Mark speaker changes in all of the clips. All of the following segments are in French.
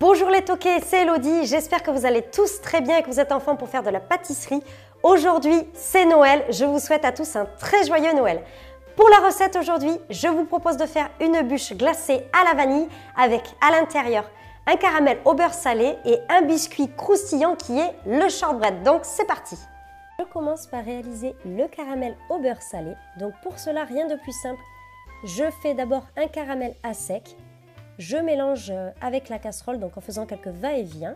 Speaker 1: Bonjour les toqués, c'est Elodie, j'espère que vous allez tous très bien et que vous êtes en forme pour faire de la pâtisserie. Aujourd'hui, c'est Noël, je vous souhaite à tous un très joyeux Noël. Pour la recette aujourd'hui, je vous propose de faire une bûche glacée à la vanille avec à l'intérieur un caramel au beurre salé et un biscuit croustillant qui est le shortbread. Donc c'est parti! Je commence par réaliser le caramel au beurre salé. Donc pour cela, rien de plus simple. Je fais d'abord un caramel à sec. Je mélange avec la casserole, donc en faisant quelques va-et-vient.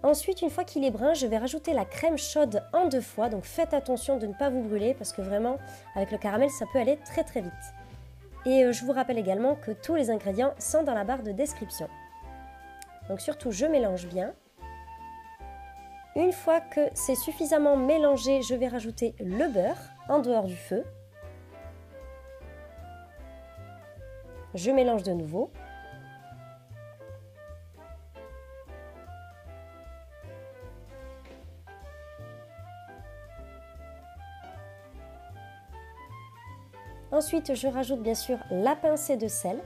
Speaker 1: Ensuite, une fois qu'il est brun, je vais rajouter la crème chaude en 2 fois. Donc faites attention de ne pas vous brûler parce que vraiment, avec le caramel, ça peut aller très très vite. Et je vous rappelle également que tous les ingrédients sont dans la barre de description. Donc surtout, je mélange bien. Une fois que c'est suffisamment mélangé, je vais rajouter le beurre en dehors du feu. Je mélange de nouveau. Ensuite, je rajoute bien sûr la pincée de sel.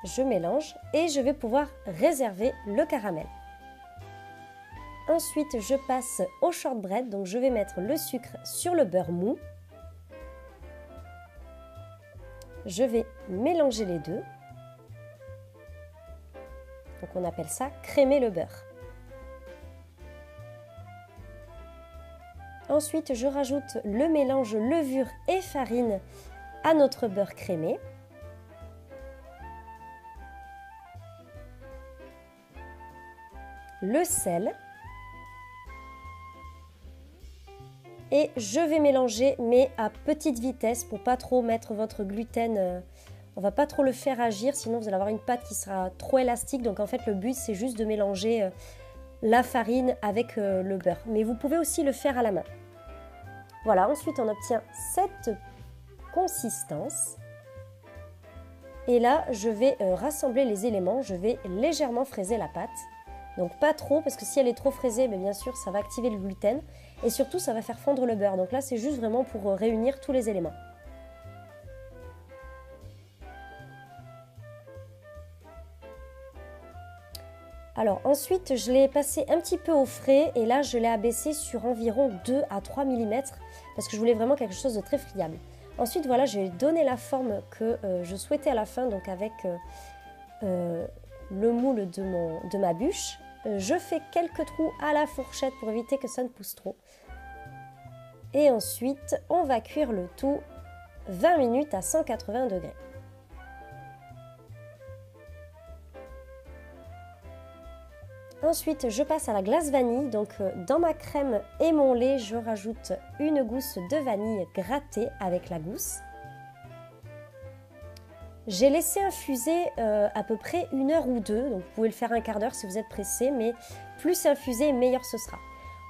Speaker 1: Je mélange et je vais pouvoir réserver le caramel. Ensuite, je passe au shortbread, donc je vais mettre le sucre sur le beurre mou. Je vais mélanger les deux. Donc on appelle ça crémer le beurre. Ensuite, je rajoute le mélange levure et farine à notre beurre crémé. Le sel. Et je vais mélanger, mais à petite vitesse pour pas trop mettre votre gluten. On va pas trop le faire agir, sinon vous allez avoir une pâte qui sera trop élastique. Donc en fait, le but, c'est juste de mélanger la farine avec le beurre. Mais vous pouvez aussi le faire à la main. Voilà, ensuite on obtient cette consistance. Et là, je vais rassembler les éléments. Je vais légèrement fraiser la pâte. Donc pas trop, parce que si elle est trop fraisée, bien sûr, ça va activer le gluten. Et surtout, ça va faire fondre le beurre. Donc là, c'est juste vraiment pour réunir tous les éléments. Alors ensuite, je l'ai passé un petit peu au frais. Et là, je l'ai abaissé sur environ 2 à 3 mm. Parce que je voulais vraiment quelque chose de très friable. Ensuite, voilà, je vais donner la forme que je souhaitais à la fin. Donc avec le moule de ma bûche. Je fais quelques trous à la fourchette pour éviter que ça ne pousse trop. Et ensuite, on va cuire le tout 20 minutes à 180 degrés. Ensuite, je passe à la glace vanille. Donc, dans ma crème et mon lait, je rajoute une gousse de vanille grattée avec la gousse. J'ai laissé infuser à peu près 1 heure ou 2, donc vous pouvez le faire un quart d'heure si vous êtes pressé, mais plus c'est infusé, meilleur ce sera.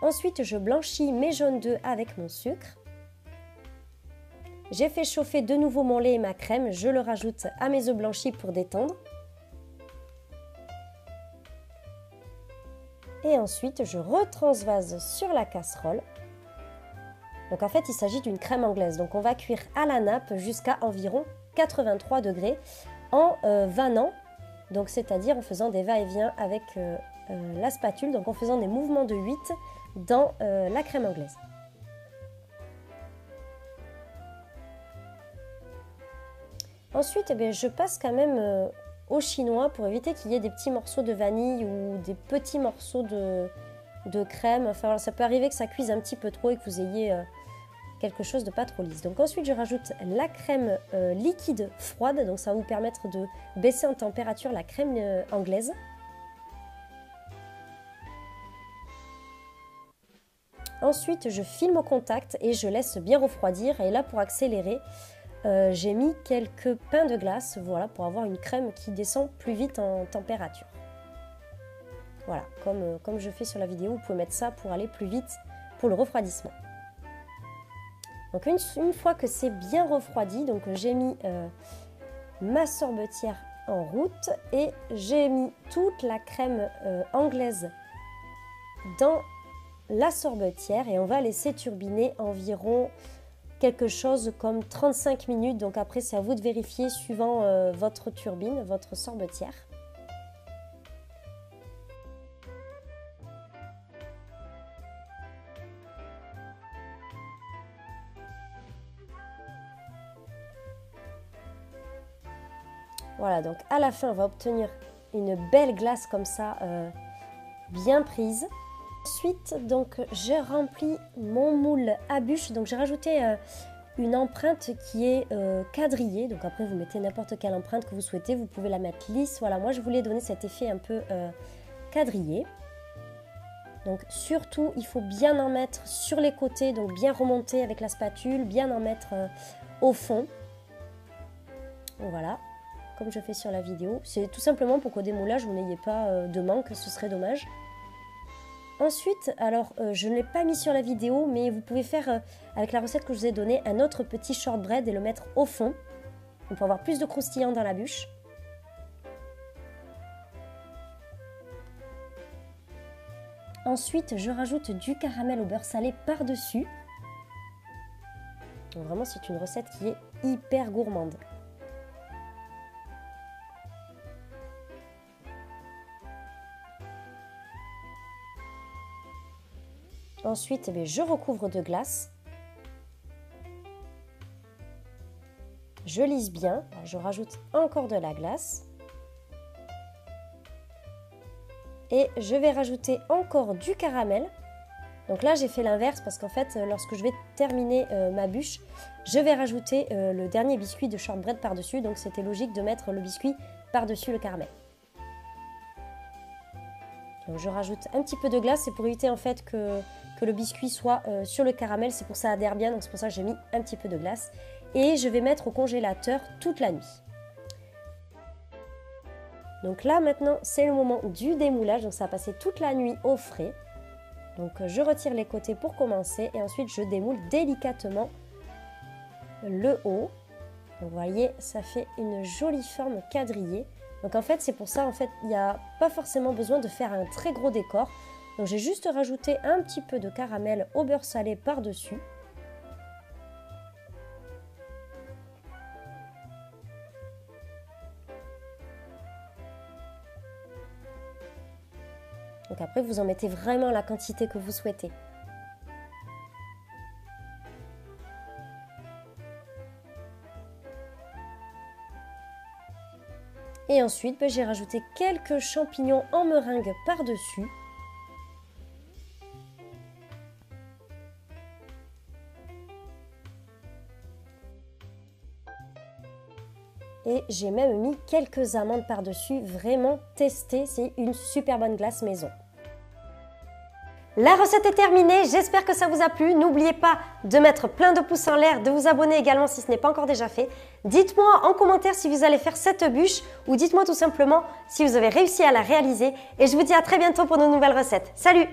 Speaker 1: Ensuite, je blanchis mes jaunes d'œufs avec mon sucre. J'ai fait chauffer de nouveau mon lait et ma crème, je le rajoute à mes œufs blanchis pour détendre. Et ensuite, je retransvase sur la casserole. Donc en fait, il s'agit d'une crème anglaise, donc on va cuire à la nappe jusqu'à environ 83 degrés en vannant, donc c'est-à-dire en faisant des va-et-vient avec la spatule, donc en faisant des mouvements de 8 dans la crème anglaise. Ensuite, je passe quand même au chinois pour éviter qu'il y ait des petits morceaux de vanille ou des petits morceaux de crème. Enfin voilà, ça peut arriver que ça cuise un petit peu trop et que vous ayez quelque chose de pas trop lisse. Donc ensuite, je rajoute la crème liquide froide, donc ça va vous permettre de baisser en température la crème anglaise. Ensuite, je filme au contact et je laisse bien refroidir. Et là, pour accélérer, j'ai mis quelques pains de glace, voilà, pour avoir une crème qui descend plus vite en température. Voilà, comme je fais sur la vidéo, vous pouvez mettre ça pour aller plus vite pour le refroidissement. Donc une fois que c'est bien refroidi, donc j'ai mis ma sorbetière en route et j'ai mis toute la crème anglaise dans la sorbetière et on va laisser turbiner environ quelque chose comme 35 minutes. Donc après, c'est à vous de vérifier suivant votre turbine, votre sorbetière. Voilà, donc à la fin, on va obtenir une belle glace comme ça, bien prise. Ensuite, donc, j'ai rempli mon moule à bûche. Donc, j'ai rajouté une empreinte qui est quadrillée. Donc, après, vous mettez n'importe quelle empreinte que vous souhaitez. Vous pouvez la mettre lisse. Voilà, moi, je voulais donner cet effet un peu quadrillé. Donc, surtout, il faut bien en mettre sur les côtés. Donc, bien remonter avec la spatule, bien en mettre au fond. Donc, voilà. Comme je fais sur la vidéo. C'est tout simplement pour qu'au démoulage, vous n'ayez pas de manque, ce serait dommage. Ensuite, alors je ne l'ai pas mis sur la vidéo, mais vous pouvez faire, avec la recette que je vous ai donnée, un autre petit shortbread et le mettre au fond. On peut avoir plus de croustillant dans la bûche. Ensuite, je rajoute du caramel au beurre salé par-dessus. Vraiment, c'est une recette qui est hyper gourmande. Ensuite, je recouvre de glace. Je lisse bien. Je rajoute encore de la glace. Et je vais rajouter encore du caramel. Donc là, j'ai fait l'inverse parce qu'en fait, lorsque je vais terminer ma bûche, je vais rajouter le dernier biscuit de shortbread par-dessus. Donc c'était logique de mettre le biscuit par-dessus le caramel. Donc je rajoute un petit peu de glace, c'est pour éviter en fait que le biscuit soit sur le caramel, c'est pour ça adhère bien, donc c'est pour ça que j'ai mis un petit peu de glace. Et je vais mettre au congélateur toute la nuit. Donc là maintenant c'est le moment du démoulage, donc ça va passer toute la nuit au frais. Donc je retire les côtés pour commencer et ensuite je démoule délicatement le haut. Donc vous voyez, ça fait une jolie forme quadrillée. Donc en fait, c'est pour ça, en fait, il n'y a pas forcément besoin de faire un très gros décor. Donc j'ai juste rajouté un petit peu de caramel au beurre salé par-dessus. Donc après, vous en mettez vraiment la quantité que vous souhaitez. Et ensuite, j'ai rajouté quelques champignons en meringue par-dessus. Et j'ai même mis quelques amandes par-dessus. Vraiment testez, c'est une super bonne glace maison. La recette est terminée, j'espère que ça vous a plu. N'oubliez pas de mettre plein de pouces en l'air, de vous abonner également si ce n'est pas encore déjà fait. Dites-moi en commentaire si vous allez faire cette bûche ou dites-moi tout simplement si vous avez réussi à la réaliser. Et je vous dis à très bientôt pour de nouvelles recettes. Salut!